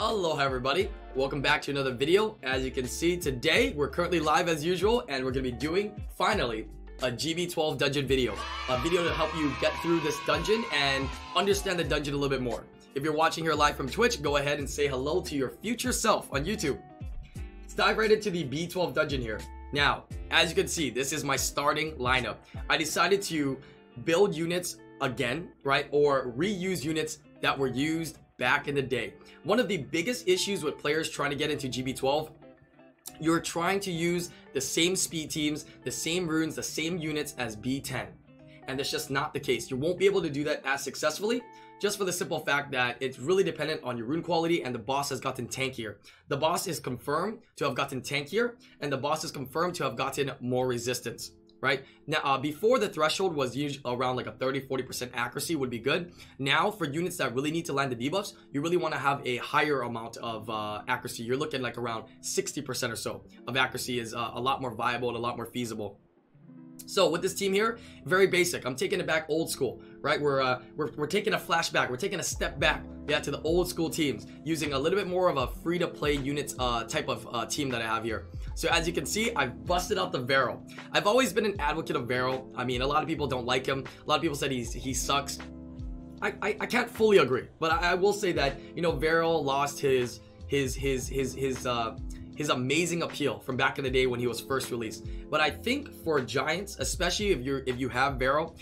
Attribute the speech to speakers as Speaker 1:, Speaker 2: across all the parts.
Speaker 1: Aloha everybody, welcome back to another video. As you can see, today we're currently live as usual and we're going to be doing, finally, a GB12 dungeon video. A video to help you get through this dungeon and understand the dungeon a little bit more. If you're watching here live from Twitch, go ahead and say hello to your future self on YouTube. Let's dive right into the B12 dungeon here. Now, as you can see, this is my starting lineup. I decided to build units again, right? Or reuse units that were used back in the day. One of the biggest issues with players trying to get into GB12, you're trying to use the same speed teams, the same runes, the same units as B10. And that's just not the case. You won't be able to do that as successfully, just for the simple fact that it's really dependent on your rune quality and the boss has gotten tankier. The boss is confirmed to have gotten tankier and the boss is confirmed to have gotten more resistance. Right now, before the threshold was usually around like a 30-40% accuracy would be good. Now for units that really need to land the debuffs, you really want to have a higher amount of accuracy. You're looking like around 60% or so of accuracy is a lot more viable and a lot more feasible. So with this team here, very basic. I'm taking it back old school, right? We're taking a flashback. We're taking a step back, yeah, to the old school teams, using a little bit more of a free-to-play units type of team that I have here. So as you can see, I've busted out the Varel. I've always been an advocate of Varel. I mean, a lot of people don't like him. A lot of people said he sucks. I can't fully agree, but I will say that, you know, Varel lost his amazing appeal from back in the day when he was first released. But I think for Giants, especially if you have Varel,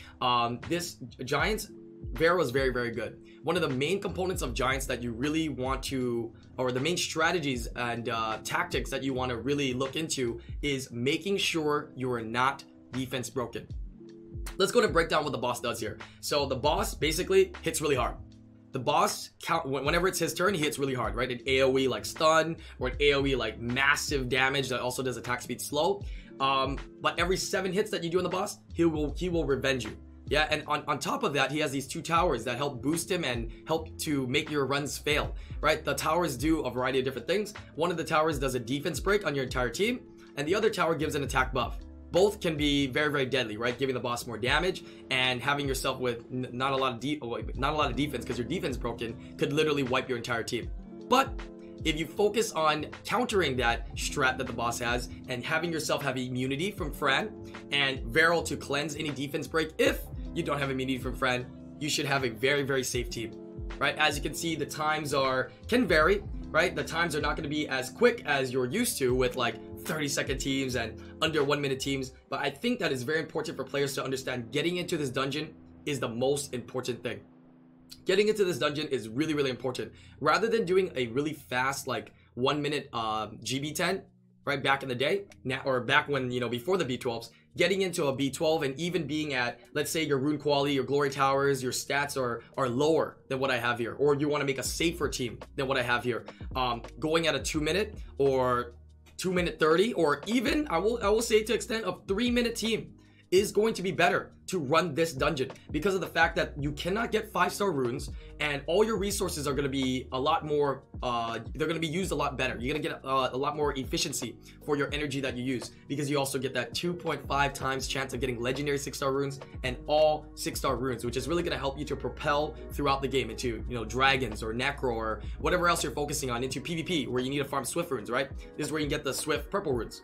Speaker 1: this Giants Varel is very, very good. One of the main components of Giants that you really want to, or the main strategies and tactics that you want to really look into is making sure you are not defense broken. Let's go to break down what the boss does here. So the boss basically hits really hard. The boss, whenever it's his turn, he hits really hard, right? An AoE like stun or an AoE like massive damage that also does attack speed slow. But every 7 hits that you do on the boss, he will revenge you. Yeah, and on top of that, he has these 2 towers that help boost him and help to make your runs fail, right? The towers do a variety of different things. One of the towers does a defense break on your entire team, and the other tower gives an attack buff. Both can be very, very deadly, right? Giving the boss more damage and having yourself with not a lot of defense, because your defense broken could literally wipe your entire team. But if you focus on countering that strat that the boss has and having yourself have immunity from Fran and Varel to cleanse any defense break, if you don't have immunity from Fran, you should have a very, very safe team, right? As you can see, the times can vary, right? The times are not going to be as quick as you're used to with like 30-second teams and under 1-minute teams. But I think that is very important for players to understand. Getting into this dungeon is the most important thing. Getting into this dungeon is really, really important. Rather than doing a really fast, like 1-minute GB10, right, back in the day, now, or back when, you know, before the B12s, getting into a B12 and even being at, let's say your rune quality, your glory towers, your stats are lower than what I have here, or you want to make a safer team than what I have here. Going at a 2-minute or 2-minute 30, or even I will say to the extent of 3-minute team is going to be better to run this dungeon because of the fact that you cannot get 5-star runes and all your resources are going to be a lot more they're going to be used a lot better. You're going to get a lot more efficiency for your energy that you use, because you also get that 2.5 times chance of getting legendary 6-star runes and all 6-star runes, which is really going to help you to propel throughout the game into, you know, dragons or necro or whatever else you're focusing on, into PvP where you need to farm swift runes, right? This is where you get the swift purple runes.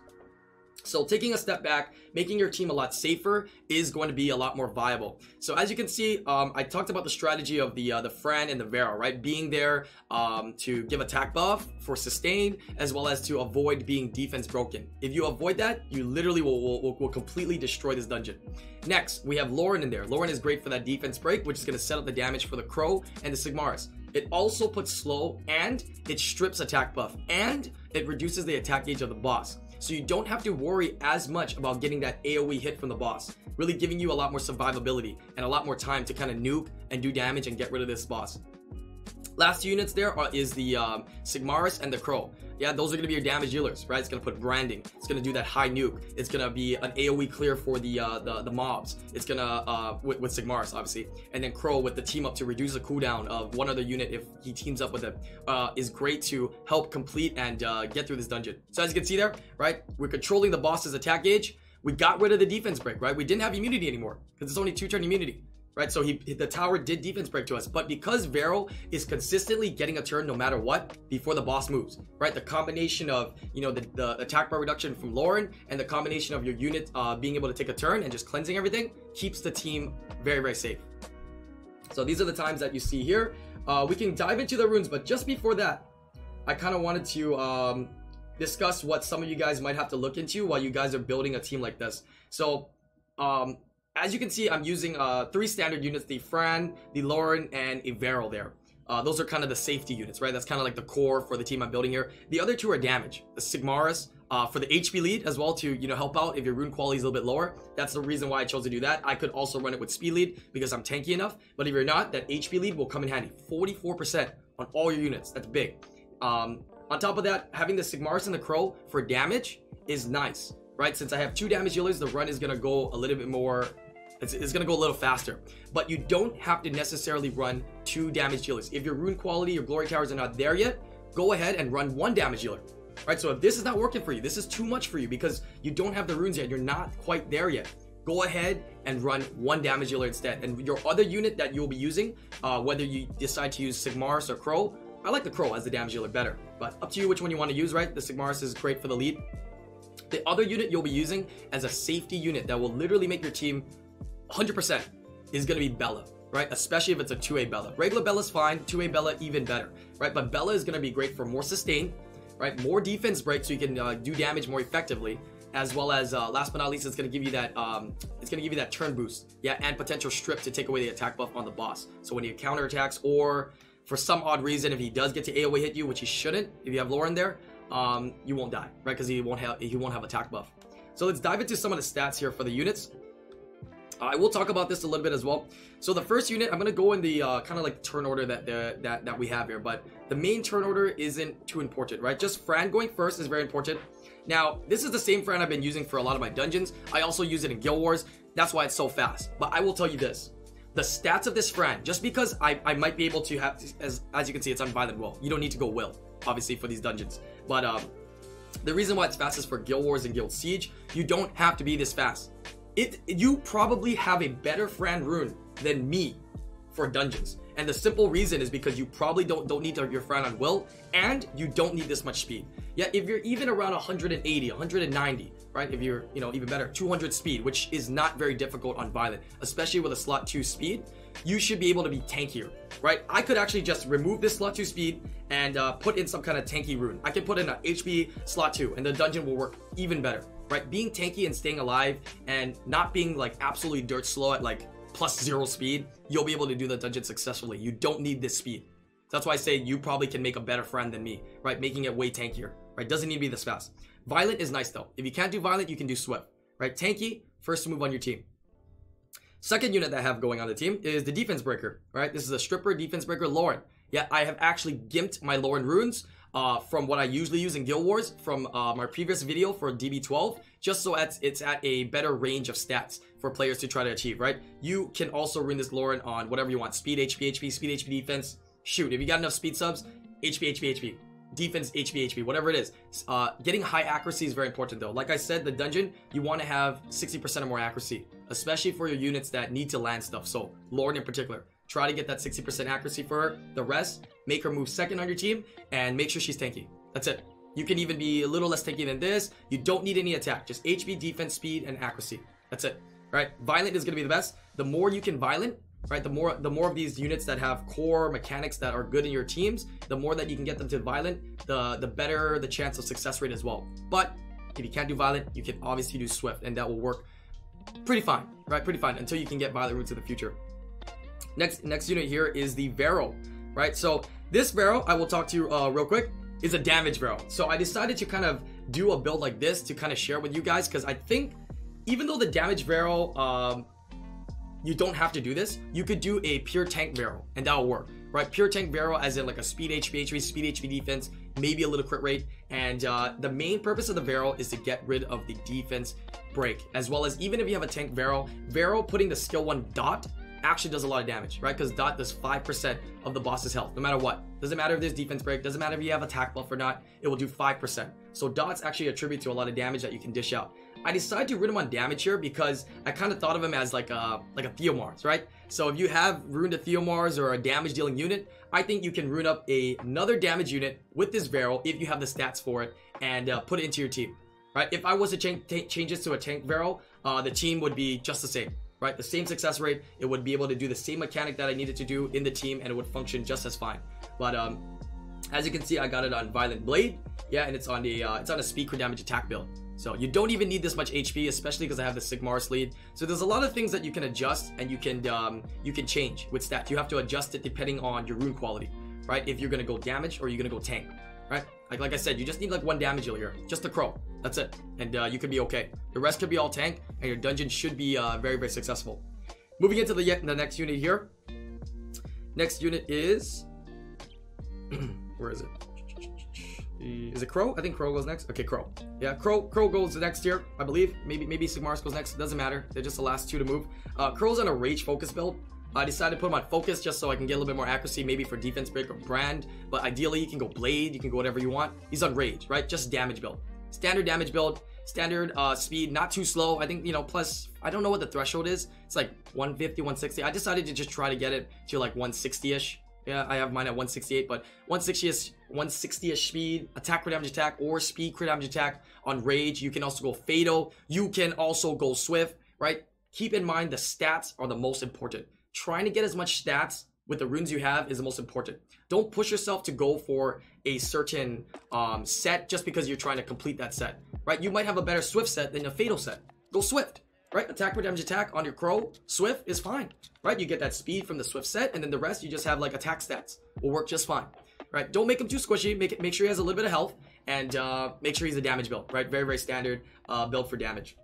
Speaker 1: So taking a step back, making your team a lot safer is going to be a lot more viable. So as you can see, I talked about the strategy of the Fran and the Varel, right? Being there to give attack buff for sustain, as well as to avoid being defense broken. If you avoid that, you literally will completely destroy this dungeon. Next, we have Lauren in there. Lauren is great for that defense break, which is going to set up the damage for the Crow and the Sigmaris. It also puts slow, and it strips attack buff, and it reduces the attack gauge of the boss. So you don't have to worry as much about getting that AoE hit from the boss, really giving you a lot more survivability and a lot more time to kind of nuke and do damage and get rid of this boss. Last 2 units there is the Sigmaris and the Crow. Yeah, those are going to be your damage dealers, right? It's going to put branding. It's going to do that high nuke. It's going to be an AoE clear for the mobs. It's going to, with Sigmaris, obviously. And then Crow with the team up to reduce the cooldown of one other unit if he teams up with it, is great to help complete and get through this dungeon. So as you can see there, right? We're controlling the boss's attack gauge. We got rid of the defense break, right? We didn't have immunity anymore because it's only 2-turn immunity. right? So the tower did defense break to us, but because Vero is consistently getting a turn no matter what before the boss moves, right? The combination of, you know, the attack bar reduction from Lauren and the combination of your unit being able to take a turn and just cleansing everything keeps the team very, very safe. So these are the times that you see here. We can dive into the runes, but just before that, I kind of wanted to discuss what some of you guys might have to look into while you guys are building a team like this. So as you can see, I'm using 3 standard units, the Fran, the Lauren, and a Vero there. Those are kind of the safety units, right? That's kind of like the core for the team I'm building here. The other 2 are damage. The Sigmaris for the HP lead as well to, you know, help out if your rune quality is a little bit lower. That's the reason why I chose to do that. I could also run it with speed lead because I'm tanky enough. But if you're not, that HP lead will come in handy. 44% on all your units. That's big. On top of that, having the Sigmaris and the Crow for damage is nice, right? Since I have 2 damage healers, the run is going to go a little bit more... It's going to go a little faster, but you don't have to necessarily run 2 damage healers. If your rune quality, your glory towers are not there yet, go ahead and run 1 damage healer, right? So if this is not working for you, this is too much for you because you don't have the runes yet, you're not quite there yet, go ahead and run 1 damage healer instead. And your other unit that you'll be using, whether you decide to use Sigmaris or Crow, I like the Crow as the damage healer better, but up to you which one you want to use, right? The Sigmaris is great for the lead. The other unit you'll be using as a safety unit that will literally make your team 100% is going to be Bella, right? Especially if it's a 2A Bella. Regular Bella's fine, 2A Bella even better, right? But Bella is going to be great for more sustain, right? More defense break so you can do damage more effectively, as well as last but not least, it's going to give you that turn boost, yeah, and potential strip to take away the attack buff on the boss. So when he counterattacks, or for some odd reason if he does get to AoE hit you, which he shouldn't, if you have Lauren there, you won't die, right? Because he won't have attack buff. So let's dive into some of the stats here for the units. I will talk about this a little bit as well. So the first unit, I'm going to go in the kind of like turn order that we have here, but the main turn order isn't too important, right? Just Fran going first is very important. Now, this is the same Fran I've been using for a lot of my dungeons. I also use it in Guild Wars. That's why it's so fast. But I will tell you this. The stats of this Fran, just because I might be able to have, as you can see, it's on Violent Will. You don't need to go Will, obviously, for these dungeons. But the reason why it's fast is for Guild Wars and Guild Siege. You don't have to be this fast. You probably have a better Fran rune than me for dungeons, and the simple reason is because you probably don't need your Fran on Will, and you don't need this much speed. Yeah, if you're even around 180, 190, right? If you're, you know, even better, 200 speed, which is not very difficult on Violent, especially with a slot 2 speed, you should be able to be tankier, right? I could actually just remove this slot 2 speed and put in some kind of tanky rune. I can put in an HP slot 2, and the dungeon will work even better. Right, being tanky and staying alive and not being like absolutely dirt slow at like +0 speed, you'll be able to do the dungeon successfully. You don't need this speed. That's why I say you probably can make a better friend than me, right? Making it way tankier, right? Doesn't need to be this fast. Violent is nice though. If you can't do Violent, you can do Swift, right? Tanky, first move on your team. Second unit that I have going on the team is the Defense Breaker, right? This is a Stripper Defense Breaker Lauren. Yeah, I have actually gimped my Lauren runes from what I usually use in Guild Wars from my previous video for GB12, just so it's at a better range of stats for players to try to achieve, right? You can also rune this Lauren on whatever you want. Speed, HP, HP, speed, HP, defense. Shoot, if you got enough speed subs, HP, HP, HP. Defense, HP, HP, whatever it is. Getting high accuracy is very important though. Like I said, the dungeon, you want to have 60% or more accuracy, especially for your units that need to land stuff. So Lauren in particular. Try to get that 60% accuracy for her. The rest, make her move second on your team and make sure she's tanky. That's it. You can even be a little less tanky than this. You don't need any attack. Just HP, defense, speed, and accuracy. That's it. Right? Violent is going to be the best. The more you can Violent, right? The more of these units that have core mechanics that are good in your teams, the more that you can get them to Violent, the better the chance of success rate as well. But if you can't do Violent, you can obviously do Swift, and that will work pretty fine, right? Pretty fine until you can get Violent roots in the future. Next unit here is the Vero, right? So this Vero, I will talk to you real quick, is a damage Vero. So I decided to kind of do a build like this to kind of share with you guys, because I think even though the damage Vero, you don't have to do this, you could do a pure tank Vero and that will work, right? Pure tank Vero as in like a speed HP, HP, speed HP defense, maybe a little crit rate. And the main purpose of the Vero is to get rid of the defense break, as well as even if you have a tank Vero, putting the skill 1 dot actually does a lot of damage, right? Because dot does 5% of the boss's health, no matter what. Doesn't matter if there's defense break, doesn't matter if you have attack buff or not, it will do 5%. So dots actually attribute to a lot of damage that you can dish out. I decided to run him on damage here because I kind of thought of him as like a Theomars, right? So if you have ruined a Theomars or a damage dealing unit, I think you can rune up another damage unit with this Varel if you have the stats for it and put it into your team, right? If I was to change this to a tank Varel, the team would be just the same, right? The same success rate. It would be able to do the same mechanic that I needed to do in the team, and it would function just as fine. But as you can see, I got it on Violent Blade, yeah, and it's on a speed crit damage attack build. So you don't even need this much HP, especially because I have the Sigmar's lead. So there's a lot of things that you can adjust and you can change with stats. You have to adjust it depending on your rune quality, right? If you're gonna go damage or you're gonna go tank, right? Like I said, you just need like one damage dealer here, just a crow. That's it, and you could be okay. The rest could be all tank, and your dungeon should be very, very successful. Moving into the next unit here. Next unit is where is it? Is it Crow? I think Crow goes next. Okay, Crow. Yeah, Crow goes next here, I believe. Maybe Sigmar's goes next. It doesn't matter. They're just the last two to move. Crow's on a rage focus build. I decided to put him on focus just so I can get a little bit more accuracy, maybe for defense break or brand. But ideally, you can go blade. You can go whatever you want. He's on rage, right? Just damage build. Standard damage build. Standard speed, not too slow. I think, plus, I don't know what the threshold is. It's like 150, 160. I decided to just try to get it to like 160-ish. Yeah, I have mine at 168, but 160-ish speed, attack crit damage attack, or speed crit damage attack on rage. You can also go fatal. You can also go swift, right? Keep in mind the stats are the most important. Trying to get as much stats with the runes you have is the most important. Don't push yourself to go for a certain set just because you're trying to complete that set, right? You might have a better swift set than a fatal set. Go swift. Right, attack crit damage attack on your Crow, Swift is fine, right? You get that speed from the Swift set, and then the rest you just have like attack stats will work just fine, right? Don't make him too squishy. Make sure he has a little bit of health, and make sure he's a damage build, right? Very, very standard build for damage.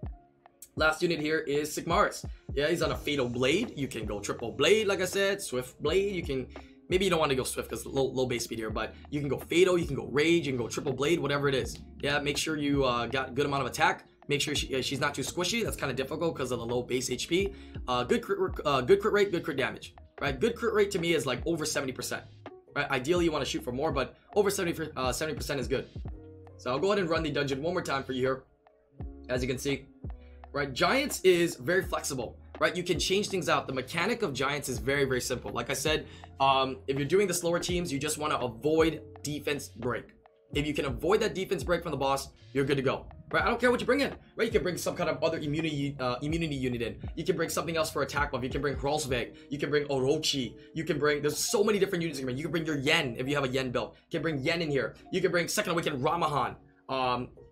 Speaker 1: Last unit here is Sigmar's. Yeah, he's on a Fatal Blade. You can go triple Blade, like I said, Swift Blade. You can maybe you don't want to go Swift because low base speed here, but you can go Fatal, you can go Rage, you can go triple Blade, whatever it is. Yeah, make sure you got a good amount of attack. Make sure she's not too squishy. That's kind of difficult because of the low base HP. Good crit rate, good crit damage. Right? Good crit rate to me is like over 70%. Right? Ideally, you want to shoot for more, but over 70% is good. So I'll go ahead and run the dungeon one more time for you here. As you can see, right? Giants is very flexible. Right? You can change things out. The mechanic of Giants is very, very simple. Like I said, if you're doing the slower teams, you just want to avoid defense break. If you can avoid that defense break from the boss, you're good to go. Right? I don't care what you bring in. Right? You can bring some kind of other immunity unit in. You can bring something else for attack buff. You can bring Hrolsveg. You can bring Orochi. You can bring, there's so many different units you can bring. You can bring your Yen if you have a Yen build. You can bring Yen in here. You can bring Second Awakened Ramahan.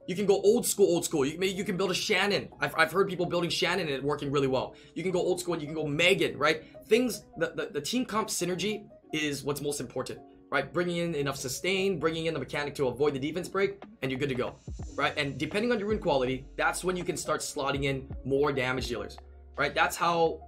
Speaker 1: You can go old school. You can build a Shannon. I've heard people building Shannon and it working really well. You can go old school and you can go Megan, right? Things, the team comp synergy is what's most important, right? Bringing in enough sustain, bringing in the mechanic to avoid the defense break, and you're good to go, right? And depending on your rune quality, that's when you can start slotting in more damage dealers, right? That's how,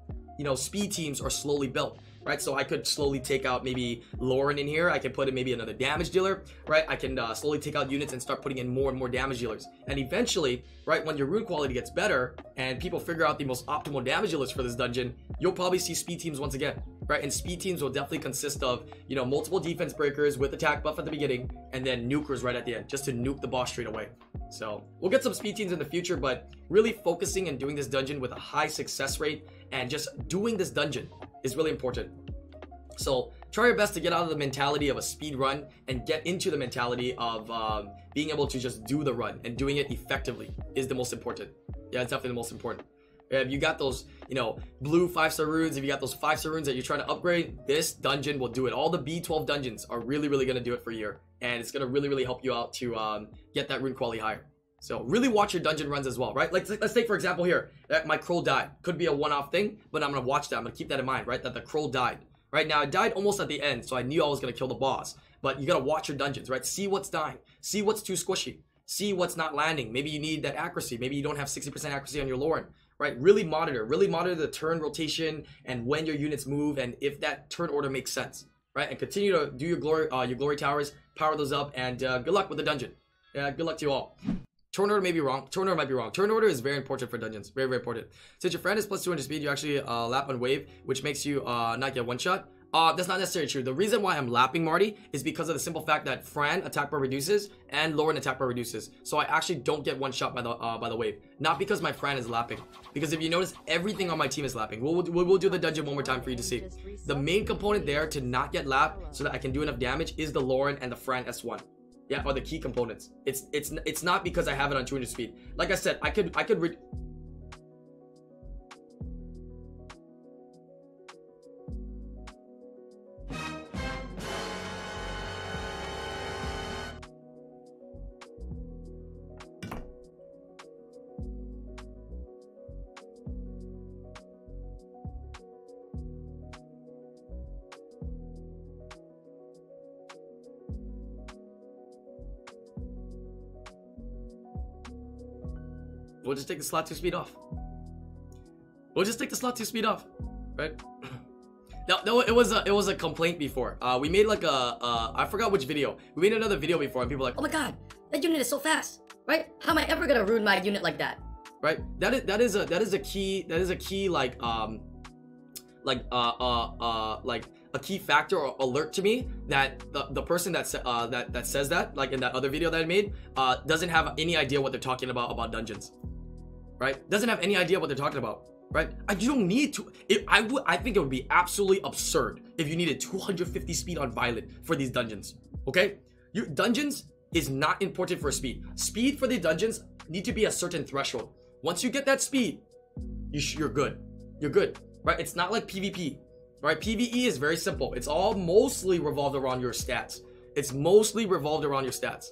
Speaker 1: speed teams are slowly built. Right, so I could slowly take out maybe Lauren in here. I can put in maybe another damage dealer, right? I can slowly take out units and start putting in more and more damage dealers. And eventually, right, when your rune quality gets better and people figure out the most optimal damage dealers for this dungeon, you'll probably see speed teams once again, right? And speed teams will definitely consist of, multiple defense breakers with attack buff at the beginning and then nukers right at the end, just to nuke the boss straight away. So we'll get some speed teams in the future, but really focusing and doing this dungeon with a high success rate and just doing this dungeon is really important. So try your best to get out of the mentality of a speed run and get into the mentality of being able to just do the run, and doing it effectively is the most important. Yeah, it's definitely the most important. If you got those, blue 5-star runes, if you got those 5-star runes that you're trying to upgrade, this dungeon will do it. All the B12 dungeons are really, really going to do it for you, and it's going to really, really help you out to get that rune quality higher. So really watch your dungeon runs as well, right? Like, let's take for example here, that my Crow died. Could be a one-off thing, but I'm going to watch that. I'm going to keep that in mind, right? That the Crow died. Right now, it died almost at the end, so I knew I was going to kill the boss. But you got to watch your dungeons, right? See what's dying. See what's too squishy. See what's not landing. Maybe you need that accuracy. Maybe you don't have 60% accuracy on your Lauren, right? Really monitor the turn rotation and when your units move and if that turn order makes sense, right? And continue to do your glory towers, power those up, and good luck with the dungeon. Yeah, good luck to you all. Turn order may be wrong. Turn order might be wrong. Turn order is very important for dungeons. Very, very important. Since your friend is plus 200 speed, you actually lap on wave, which makes you not get one shot. That's not necessarily true. The reason why I'm lapping Marty is because of the simple fact that Fran attack bar reduces and Lauren attack bar reduces. So I actually don't get one shot by the wave. Not because my Fran is lapping. Because if you notice, everything on my team is lapping. We'll do the dungeon one more time for you to see. The main component there to not get lapped so that I can do enough damage is the Lauren and the Fran S1. Yeah, are the key components. It's not because I have it on 200 speed. Like I said, I could We'll just take the slot 2 speed off. We'll just take the slot 2 speed off, right? No, it was a complaint before. We made like I forgot which video. We made another video before, and people were like,
Speaker 2: oh my god, that unit is so fast, right? How am I ever gonna ruin my unit like that?
Speaker 1: Right? That is a key like a key factor or alert to me that the person that says that, like in that other video that I made, doesn't have any idea what they're talking about dungeons, right? Doesn't have any idea what they're talking about, right? You don't need to. I think it would be absolutely absurd if you needed 250 speed on Violet for these dungeons. Okay, your dungeons is not important for speed. Speed for the dungeons need to be a certain threshold. Once you get that speed, you're good. You're good, right? It's not like PvP. Right, PvE is very simple. It's all mostly revolved around your stats. It's mostly revolved around your stats.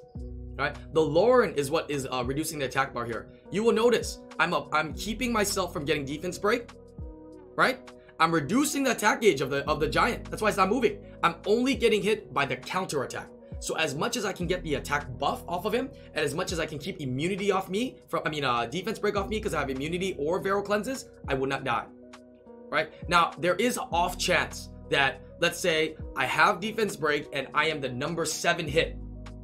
Speaker 1: Right, the Lauren is what is reducing the attack bar here. You will notice I'm keeping myself from getting defense break. Right, I'm reducing the attack gauge of the giant. That's why it's not moving. I'm only getting hit by the counter attack. So as much as I can get the attack buff off of him, and as much as I can keep immunity off me defense break off me because I have immunity or Vero cleanses, I will not die. Right, now there is an off chance that, let's say I have defense break and I am the number 7 hit,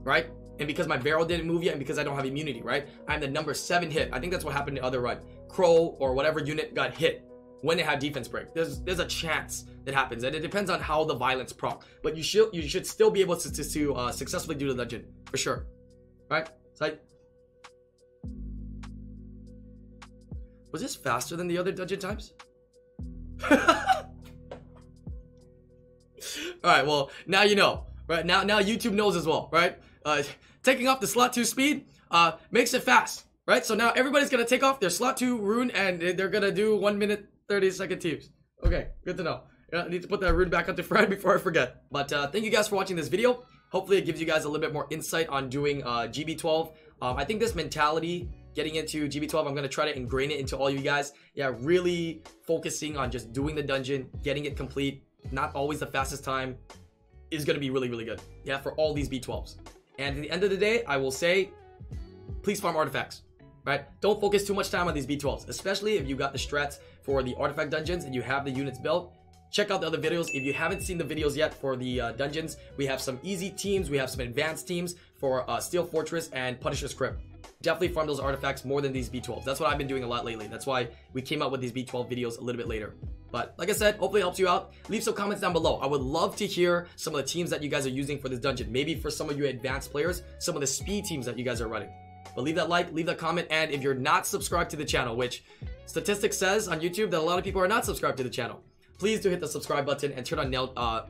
Speaker 1: right? And because my barrel didn't move yet and because I don't have immunity, right? I'm the number 7 hit. I think that's what happened in the other run. Crow or whatever unit got hit when they have defense break. There's a chance that happens, and it depends on how the violence proc. But you should still be able to successfully do the dungeon for sure, right? So was this faster than the other dungeon times? Alright, well, now you know, right? Now YouTube knows as well, right? Taking off the slot 2 speed makes it fast, right? So now everybody's gonna take off their slot 2 rune and they're gonna do 1 minute 30-second teams. Okay, good to know. I need to put that rune back up to Fred before I forget. But thank you guys for watching this video. Hopefully it gives you guys a little bit more insight on doing GB12. I think this mentality, getting into GB12, I'm going to try to ingrain it into all you guys. Yeah, really focusing on just doing the dungeon, getting it complete, not always the fastest time, is going to be really, really good. Yeah, for all these B12s. And at the end of the day, I will say, please farm artifacts, right? Don't focus too much time on these B12s, especially if you got the strats for the artifact dungeons and you have the units built. Check out the other videos. If you haven't seen the videos yet for the dungeons, we have some easy teams, we have some advanced teams for Steel Fortress and Punisher's Crypt. Definitely farm those artifacts more than these B12s. That's what I've been doing a lot lately. That's why we came out with these B12 videos a little bit later. But like I said, hopefully it helps you out. Leave some comments down below. I would love to hear some of the teams that you guys are using for this dungeon. Maybe for some of you advanced players, some of the speed teams that you guys are running. But leave that like, leave that comment, and if you're not subscribed to the channel, which statistics says on YouTube that a lot of people are not subscribed to the channel, please do hit the subscribe button and turn on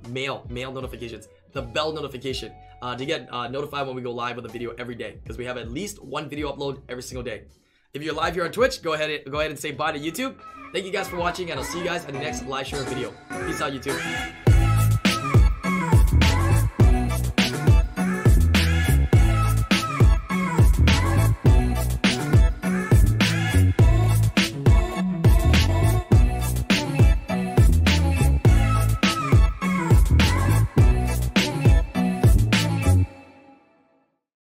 Speaker 1: mail notifications, the bell notification, to get notified when we go live with a video every day, because we have at least one video upload every single day. If you're live here on Twitch, go ahead and say bye to YouTube. Thank you guys for watching, and I'll see you guys in the next live share video. Peace out, YouTube.